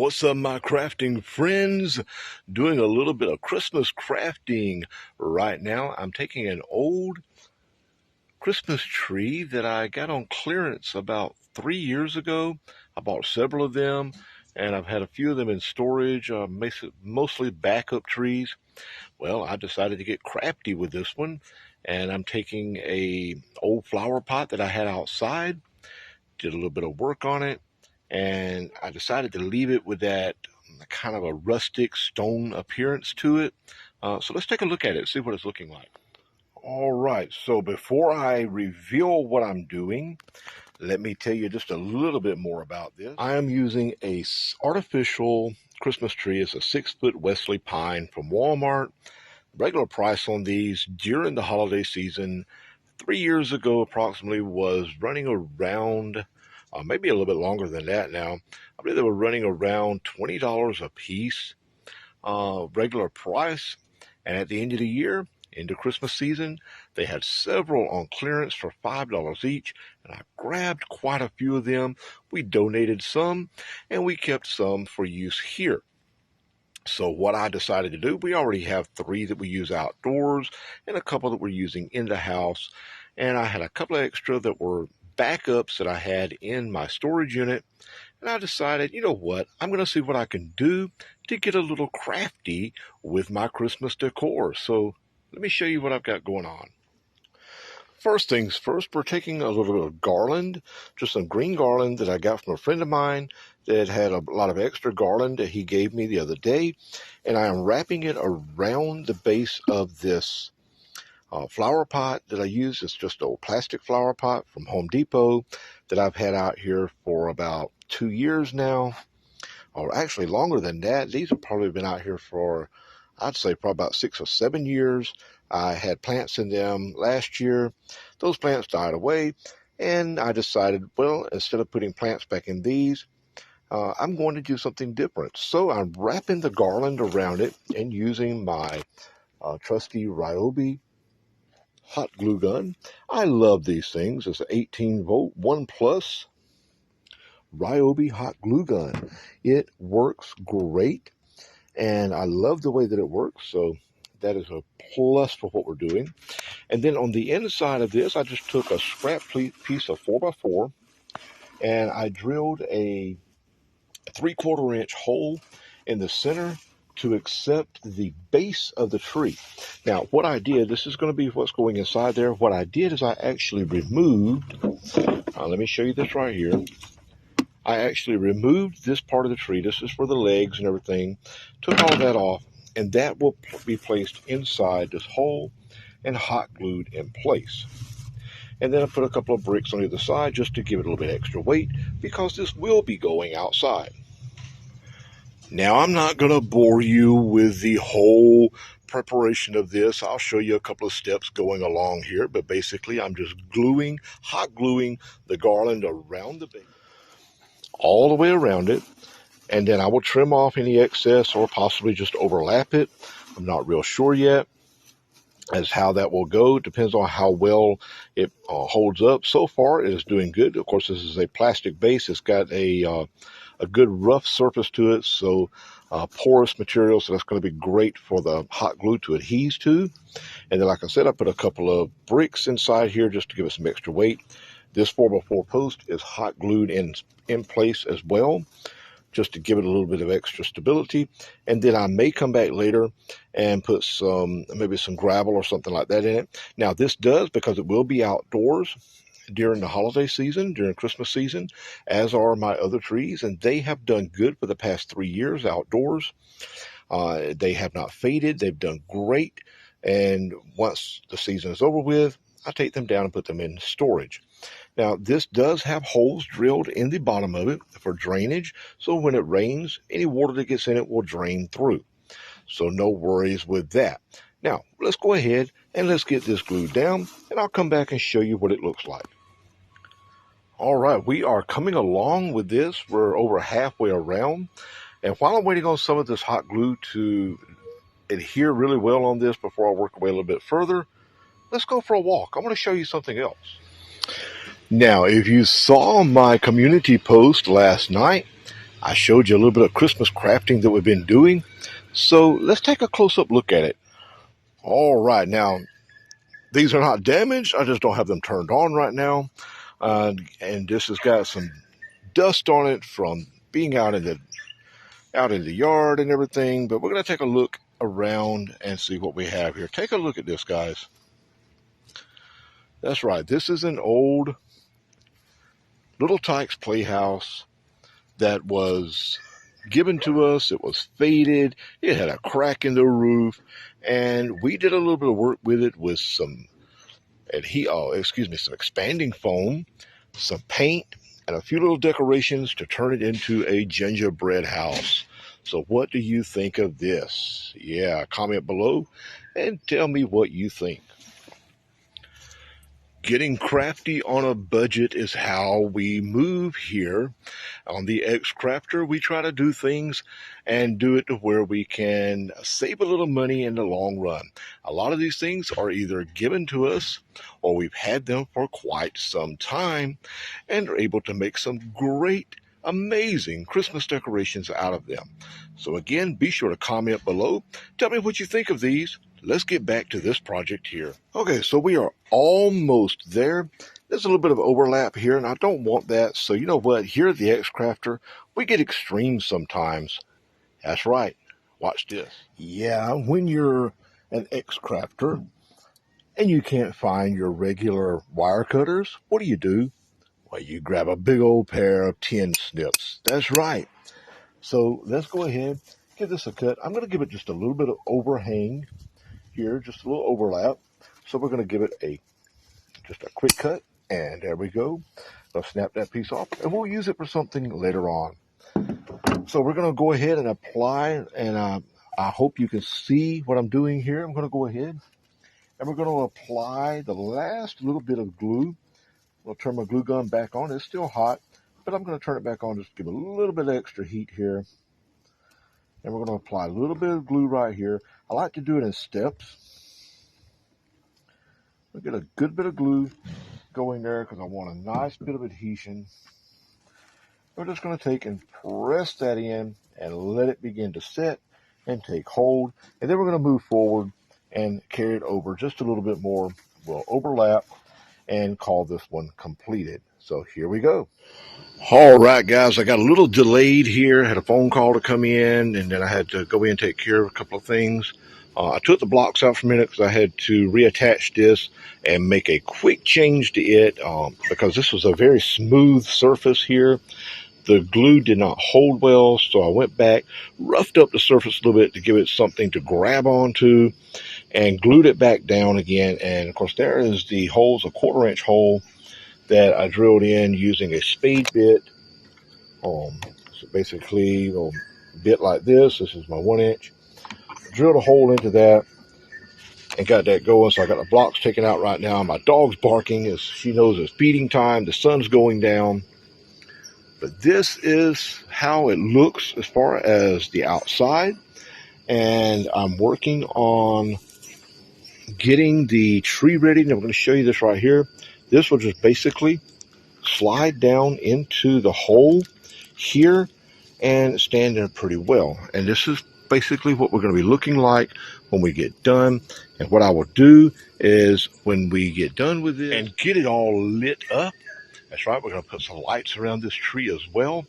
What's up, my crafting friends? Doing a little bit of Christmas crafting right now. I'm taking an old Christmas tree that I got on clearance about 3 years ago. I bought several of them, and I've had a few of them in storage, mostly backup trees. Well, I decided to get crafty with this one, and I'm taking a old flower pot that I had outside, did a little bit of work on it, and I decided to leave it with that kind of a rustic stone appearance to it. So let's take a look at it, see what it's looking like. All right, so before I reveal what I'm doing, let me tell you just a little bit more about this. I am using a artificial Christmas tree. It's a 6-foot Wesley pine from Walmart. Regular price on these during the holiday season 3 years ago approximately was running around maybe a little bit longer than that now. I believe they were running around $20 a piece, regular price. And at the end of the year, into Christmas season, they had several on clearance for $5 each, and I grabbed quite a few of them. We donated some, and we kept some for use here. So what I decided to do, we already have 3 that we use outdoors and a couple that we're using in the house. And I had a couple of extra that were backups that I had in my storage unit. And I decided, you know what, I'm going to see what I can do to get a little crafty with my Christmas decor. So let me show you what I've got going on. First things first, we're taking a little bit of garland, just some green garland that I got from a friend of mine that had a lot of extra garland that he gave me the other day. And I am wrapping it around the base of this flower pot that I use. It's just an old plastic flower pot from Home Depot that I've had out here for about 2 years now, or actually longer than that. These have probably been out here for, I'd say, probably about 6 or 7 years. I had plants in them last year. Those plants died away, and I decided, well, instead of putting plants back in these, I'm going to do something different. So I'm wrapping the garland around it and using my trusty Ryobi hot glue gun. I love these things. It's an 18-volt 1 plus Ryobi hot glue gun. It works great, and I love the way that it works. So that is a plus for what we're doing. And then on the inside of this, I just took a scrap piece of 4x4 and I drilled a 3/4 inch hole in the center to accept the base of the tree. Now, what I did, this is going to be what's going inside there. What I did is I actually removed, let me show you this right here. I actually removed this part of the tree. This is for the legs and everything. Took all that off, and that will be placed inside this hole and hot glued in place. And then I put a couple of bricks on either side just to give it a little bit extra weight because this will be going outside. Now, I'm not going to bore you with the whole preparation of this. I'll show you a couple of steps going along here, but basically I'm just hot gluing the garland around the base, all the way around it, and then I will trim off any excess or possibly just overlap it. I'm not real sure yet as how that will go. It depends on how well it holds up. So far, it is doing good. Of course, this is a plastic base. It's got a good rough surface to it, so porous material, so that's going to be great for the hot glue to adhere to. And then, like I said, I put a couple of bricks inside here just to give it some extra weight. This 4x4 post is hot glued in place as well, just to give it a little bit of extra stability. And then I may come back later and put maybe some gravel or something like that in it. Now, this does, because it will be outdoors during the holiday season, during Christmas season, as are my other trees, and they have done good for the past 3 years outdoors. They have not faded. They've done great. And once the season is over with, I take them down and put them in storage. Now, this does have holes drilled in the bottom of it for drainage, so when it rains, any water that gets in it will drain through. So no worries with that. Now, let's go ahead and let's get this glued down, and I'll come back and show you what it looks like. All right, we are coming along with this. We're over halfway around, and while I'm waiting on some of this hot glue to adhere really well on this before I work away a little bit further, let's go for a walk. I'm going to show you something else. Now, if you saw my community post last night, I showed you a little bit of Christmas crafting that we've been doing. So let's take a close-up look at it. All right, now these are not damaged. I just don't have them turned on right now. And this has got some dust on it from being out in the yard and everything. But we're going to take a look around and see what we have here. Take a look at this, guys. That's right. This is an old Little Tikes playhouse that was given to us. It was faded. It had a crack in the roof, and we did a little bit of work with it with some some expanding foam, some paint, and a few little decorations to turn it into a gingerbread house. So what do you think of this? Yeah, comment below and tell me what you think. Getting crafty on a budget is how we move here. On the X Crafter, we try to do things and do it to where we can save a little money in the long run. A lot of these things are either given to us or we've had them for quite some time and are able to make some great, amazing Christmas decorations out of them. So again, be sure to comment below. Tell me what you think of these. Let's get back to this project here. Okay, so we are almost there. There's a little bit of overlap here, and I don't want that. So you know what? Here at the X Crafter, we get extreme sometimes. That's right. Watch this. Yeah, when you're an X Crafter and you can't find your regular wire cutters, what do? Well, you grab a big old pair of tin snips. That's right. So let's go ahead, give this a cut. I'm going to give it just a little bit of overhang here, just a little overlap. So we're going to give it just a quick cut, and there we go. I'll snap that piece off, and we'll use it for something later on. So we're going to go ahead and apply, and I hope you can see what I'm doing here. I'm going to go ahead, and we're going to apply the last little bit of glue. I'll turn my glue gun back on. It's still hot, but I'm going to turn it back on, just give it a little bit of extra heat here. And we're going to apply a little bit of glue right here. I like to do it in steps. We'll get a good bit of glue going there because I want a nice bit of adhesion. We're just going to take and press that in and let it begin to set and take hold. And then we're going to move forward and carry it over just a little bit more. We'll overlap and call this one completed. So here we go. All right, guys, I got a little delayed here. I had a phone call to come in, and then I had to go in and take care of a couple of things. I took the blocks out for a minute because I had to reattach this and make a quick change to it because this was a very smooth surface here. The glue did not hold well, so I went back, roughed up the surface a little bit to give it something to grab onto, and glued it back down again. And, of course, there is the holes, a 1/4-inch hole that I drilled in using a spade bit. So basically, a bit like this. This is my 1-inch. Drilled a hole into that and got that going. So I got the blocks taken out right now. My dog's barking as she knows it's feeding time. The sun's going down. But this is how it looks as far as the outside. And I'm working on getting the tree ready. And I'm going to show you this right here. This will just basically slide down into the hole here and stand there pretty well. And this is basically what we're going to be looking like when we get done. And what I will do is when we get done with it and get it all lit up, that's right, we're going to put some lights around this tree as well.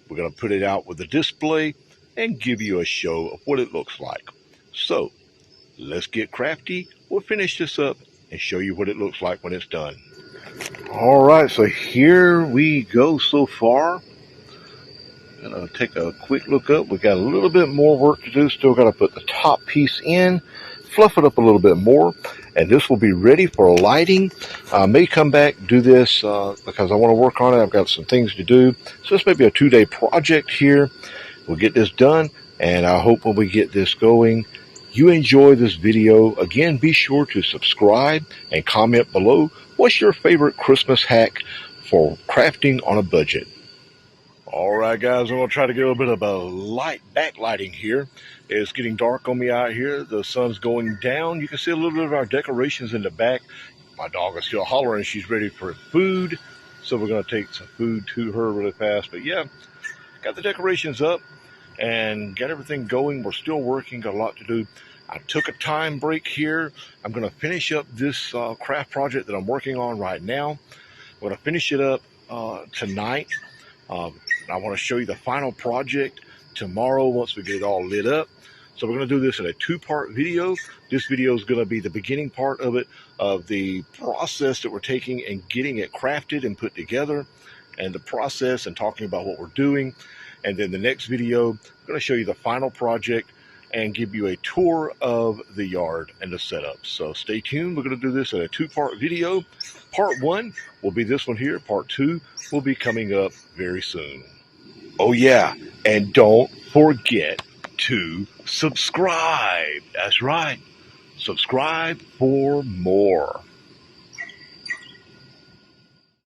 We're going to put it out with a display and give you a show of what it looks like. So let's get crafty. We'll finish this up and show you what it looks like when it's done. All right, so here we go so far. Gonna take a quick look up. We got a little bit more work to do. Still got to put the top piece in, fluff it up a little bit more, and this will be ready for lighting. I may come back do this because I want to work on it. I've got some things to do. So this may be a 2-day project here. We'll get this done, and I hope when we get this going, you enjoy this video. Again, be sure to subscribe and comment below. What's your favorite Christmas hack for crafting on a budget? All right, guys, I'm going to try to get a little bit of a light backlighting here. It's getting dark on me out here. The sun's going down. You can see a little bit of our decorations in the back. My dog is still hollering. She's ready for food. So we're going to take some food to her really fast. But yeah, got the decorations up and got everything going. We're still working, got a lot to do. I took a time break here. I'm going to finish up this craft project that I'm working on right now. I'm going to finish it up tonight. I want to show you the final project tomorrow once we get it all lit up. So we're going to do this in a two-part video. This video is going to be the beginning part of it, of the process that we're taking and getting it crafted and put together, and the process and talking about what we're doing. And then the next video, I'm going to show you the final project and give you a tour of the yard and the setup. So stay tuned. We're going to do this in a two-part video. Part 1 will be this one here. Part 2 will be coming up very soon. Oh yeah, and don't forget to subscribe. That's right. Subscribe for more.